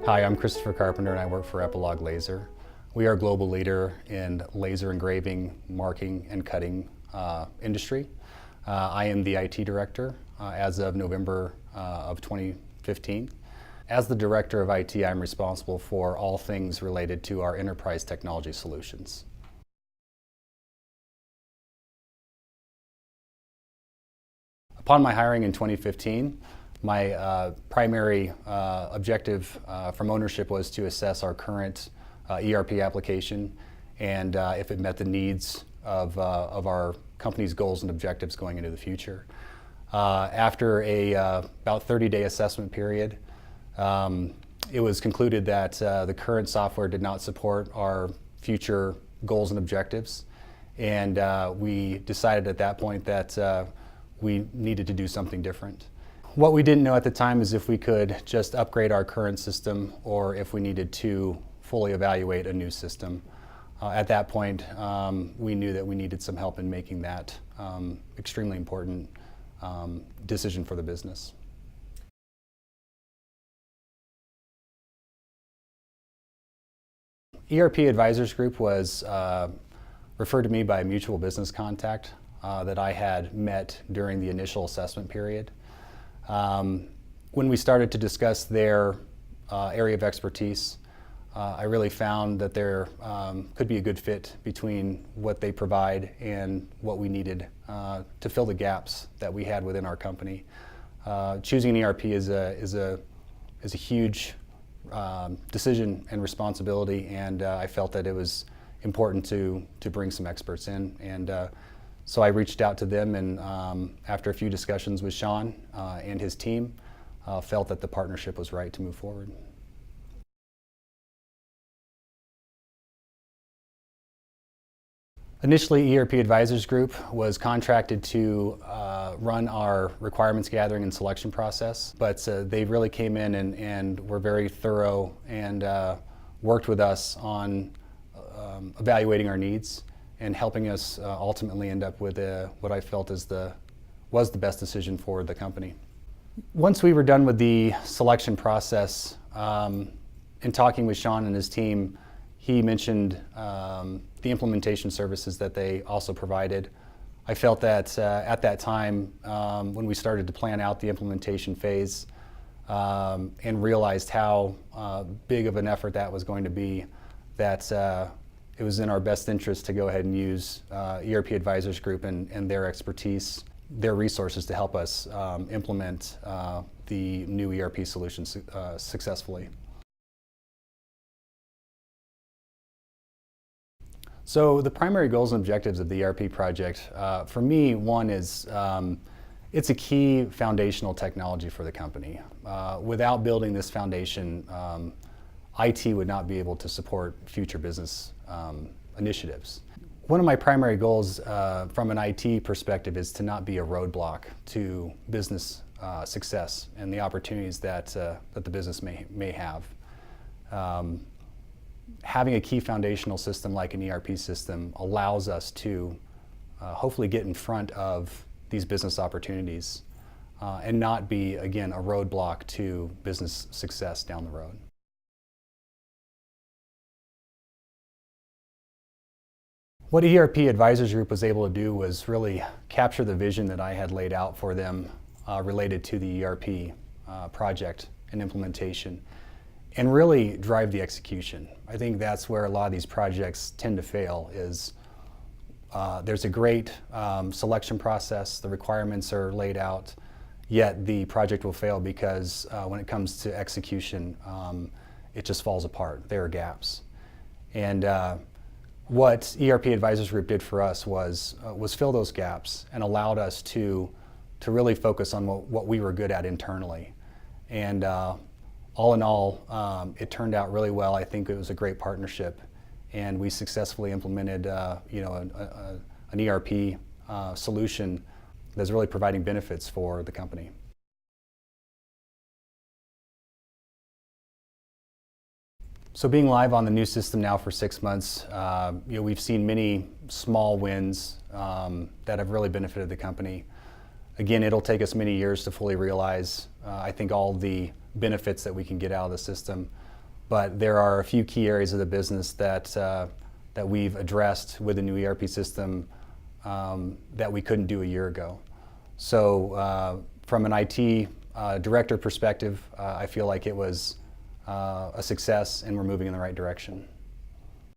Hi, I'm Christopher Carpenter and I work for Epilog Laser. We are a global leader in laser engraving, marking, and cutting industry. I am the IT director as of November of 2015. As the director of IT, I'm responsible for all things related to our enterprise technology solutions. Upon my hiring in 2015, my primary objective from ownership was to assess our current ERP application and if it met the needs of our company's goals and objectives going into the future. After a about 30-day assessment period, it was concluded that the current software did not support our future goals and objectives, and we decided at that point that we needed to do something different. What we didn't know at the time is if we could just upgrade our current system or if we needed to fully evaluate a new system. At that point, we knew that we needed some help in making that extremely important decision for the business. ERP Advisors Group was referred to me by a mutual business contact that I had met during the initial assessment period. When we started to discuss their area of expertise, I really found that there could be a good fit between what they provide and what we needed to fill the gaps that we had within our company. Choosing an ERP is a huge decision and responsibility, and I felt that it was important to bring some experts in. And so I reached out to them, and after a few discussions with Sean and his team, felt that the partnership was right to move forward. Initially, ERP Advisors Group was contracted to run our requirements gathering and selection process, but they really came in and were very thorough and worked with us on evaluating our needs and helping us ultimately end up with what I felt was the best decision for the company. Once we were done with the selection process, in talking with Sean and his team, he mentioned the implementation services that they also provided. I felt that at that time, when we started to plan out the implementation phase and realized how big of an effort that was going to be, that it was in our best interest to go ahead and use ERP Advisors Group and their expertise, their resources to help us implement the new ERP solution successfully. So the primary goals and objectives of the ERP project, for me, one is it's a key foundational technology for the company. Without building this foundation, IT would not be able to support future business initiatives. One of my primary goals from an IT perspective is to not be a roadblock to business success and the opportunities that the business may have. Having a key foundational system like an ERP system allows us to hopefully get in front of these business opportunities and not be, again, a roadblock to business success down the road. What ERP Advisors Group was able to do was really capture the vision that I had laid out for them related to the ERP project and implementation, and really drive the execution. I think that's where a lot of these projects tend to fail, is there's a great selection process, the requirements are laid out, yet the project will fail because when it comes to execution, it just falls apart. There are gaps. And what ERP Advisors Group did for us was fill those gaps and allowed us to really focus on what we were good at internally. And all in all, it turned out really well. I think it was a great partnership, and we successfully implemented an ERP solution that's really providing benefits for the company. So being live on the new system now for 6 months, we've seen many small wins that have really benefited the company. Again, it'll take us many years to fully realize, I think, all the benefits that we can get out of the system. but there are a few key areas of the business that that we've addressed with the new ERP system that we couldn't do a year ago. So from an IT director perspective, I feel like it was a success and we're moving in the right direction.